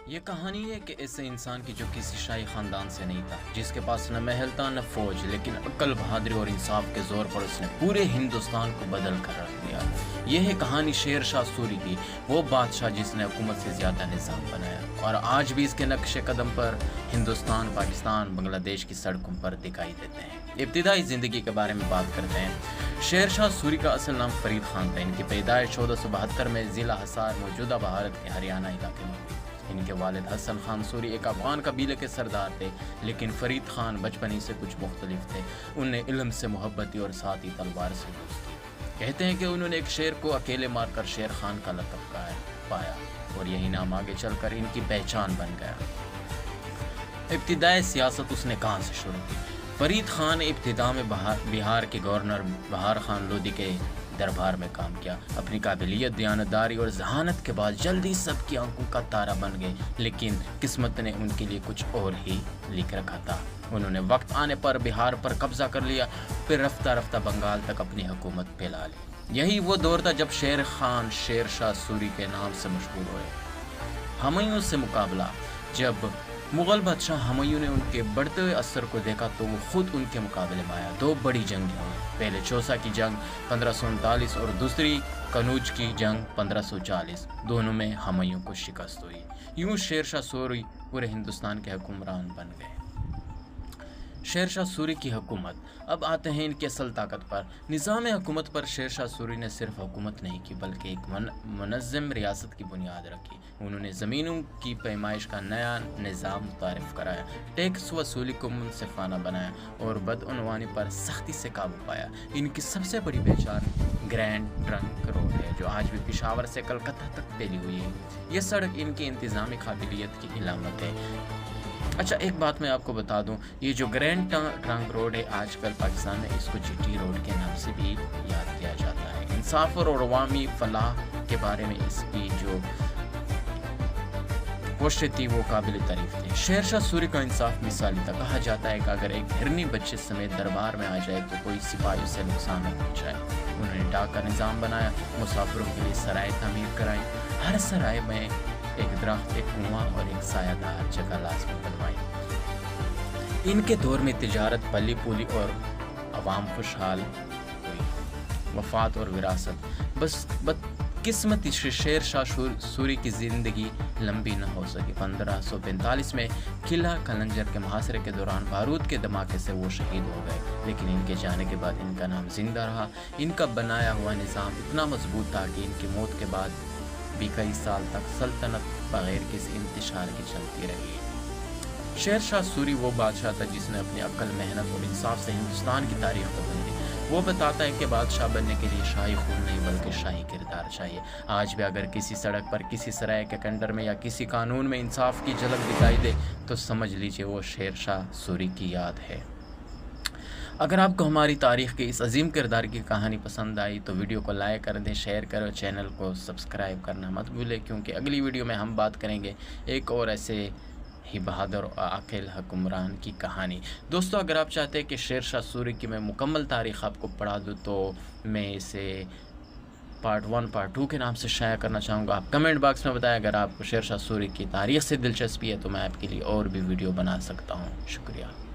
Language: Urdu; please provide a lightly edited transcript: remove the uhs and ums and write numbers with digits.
یہ کہانی ہے کہ ایسے انسان کی جو کسی شاہی خاندان سے نہیں تھا، جس کے پاس نہ محل تھا نہ فوج، لیکن عقل، بہادری اور انصاف کے زور پر اس نے پورے ہندوستان کو بدل کر رکھ دیا۔ یہ ہے کہانی شیر شاہ سوری کی، وہ بادشاہ جس نے حکومت سے زیادہ نظام بنایا اور آج بھی اس کے نقش قدم پر ہندوستان، پاکستان، بنگلہ دیش کی سڑکوں پر دکھائی دیتے ہیں۔ ابتدائی زندگی کے بارے میں بات کرتے ہیں۔ شیر شاہ سوری کا اصل نام فرید خان تھا۔ ان کی پیدائش 1472 میں ضلع حصار، موجودہ بھارت کے ہریانہ علاقے میں ہوئی۔ ان کے والد حسن خان سوری ایک افغان قبیلے کے سردار تھے، لیکن فرید خان بچپن ہی سے کچھ مختلف تھے۔ انہیں علم سے محبت تھی اور ساتھ ہی تلوار سے دوستی۔ کہتے ہیں کہ انہوں نے ایک شیر کو اکیلے مار کر شیر خان کا لقب پایا اور یہی نام آگے چل کر ان کی پہچان بن گیا۔ ابتدائی سیاست اس نے کہاں سے شروع کی؟ فرید خان نے ابتدا میں بہار کے گورنر بہار خان لودھی کے دربار میں کام کیا۔ اپنی قابلیت، دیانتداری اور ذہانت کے بعد جلدی سب کی آنکھوں کا تارا بن گئے، لیکن قسمت نے ان کے لیے کچھ اور ہی لکھ رکھا تھا۔ انہوں نے وقت آنے پر بہار پر قبضہ کر لیا، پھر رفتہ رفتہ بنگال تک اپنی حکومت پھیلا لی۔ یہی وہ دور تھا جب شیر خان شیر شاہ سوری کے نام سے مشہور ہوئے۔ ہمایوں سے مقابلہ: جب مغل بادشاہ ہمایوں نے ان کے بڑھتے ہوئے اثر کو دیکھا تو وہ خود ان کے مقابلے میں آیا۔ دو بڑی جنگیں ہوئی، پہلے چوسا کی جنگ 1539 اور دوسری کنوج کی جنگ 1540۔ دونوں میں ہمایوں کو شکست ہوئی۔ یوں شیر شاہ سوری پورے ہندوستان کے حکمران بن گئے۔ شیر شاہ سوری کی حکومت۔ اب آتے ہیں ان کی اصل طاقت پر۔ نظام حکومت پر شیر شاہ سوری نے صرف حکومت نہیں کی بلکہ ایک منظم ریاست کی بنیاد رکھی۔ انہوں نے زمینوں کی پیمائش کا نیا نظام متعارف کرایا، ٹیکس وصولی کو منصفانہ بنایا اور بدعنوانی پر سختی سے قابو پایا۔ ان کی سب سے بڑی پہچان گرینڈ ٹرنک روڈ ہے، جو آج بھی پشاور سے کلکتہ تک پھیلی ہوئی ہے۔ یہ سڑک ان کی انتظامی قابلیت کی علامت ہے۔ اچھا، ایک بات میں آپ کو بتا دوں، یہ جو گرینڈ ٹرنک روڈ ہے، آج کل پاکستان میں اس کو جی ٹی روڈ کے نام سے بھی یاد کیا جاتا ہے۔ انصاف اور عوامی فلاح کے بارے میں اس کی جو کوشش تھی وہ قابل تعریف تھی۔ شیر شاہ سوری کا انصاف مثالی تھا۔ کہا جاتا ہے کہ اگر ایک ہرنی بچے سمیت دربار میں آ جائے تو کوئی سپاہی اسے نقصان نہ پہنچائے۔ انہوں نے ڈاک کا نظام بنایا، مسافروں کے لیے سرائے تعمیر کرائی، ہر سرائے میں ایک درخت، ایک کنواں اور ایک سایہ دار جگہ لازمی بنوائی۔ ان کے دور میں تجارت پلی پولی اور عوام خوشحال ہوئی۔ وفات اور وراثت: بس بدقسمتی سے شیر شاہ سوری کی زندگی لمبی نہ ہو سکی۔ 1545 میں قلعہ قلندر کے محاصرے کے دوران بارود کے دھماکے سے وہ شہید ہو گئے، لیکن ان کے جانے کے بعد ان کا نام زندہ رہا۔ ان کا بنایا ہوا نظام اتنا مضبوط تھا کہ ان کی موت کے بعد بھی کئی سال تک سلطنت بغیر کسی انتشار کی چلتی رہی۔ شیر شاہ سوری وہ بادشاہ تھا جس نے اپنی عقل، محنت اور انصاف سے ہندوستان کی تاریخ بدل دی۔ وہ بتاتا ہے کہ بادشاہ بننے کے لیے شاہی خون نہیں بلکہ شاہی کردار چاہیے۔ آج بھی اگر کسی سڑک پر، کسی سرائے کے کنڈر میں یا کسی قانون میں انصاف کی جھلک دکھائی دے تو سمجھ لیجئے وہ شیر شاہ سوری کی یاد ہے۔ اگر آپ کو ہماری تاریخ کے اس عظیم کردار کی کہانی پسند آئی تو ویڈیو کو لائک کر دیں، شیئر کرو، چینل کو سبسکرائب کرنا مت بھولیں، کیونکہ اگلی ویڈیو میں ہم بات کریں گے ایک اور ایسے ہی بہادر و عاقل حکمران کی کہانی۔ دوستو، اگر آپ چاہتے ہیں کہ شیر شاہ سوری کی میں مکمل تاریخ آپ کو پڑھا دوں تو میں اسے پارٹ 1 پارٹ 2 کے نام سے شائع کرنا چاہوں گا۔ آپ کمنٹ باکس میں بتائیں اگر آپ کو شیر شاہ سوری کی تاریخ سے دلچسپی ہے تو میں آپ کے لیے اور بھی ویڈیو بنا سکتا ہوں۔ شکریہ۔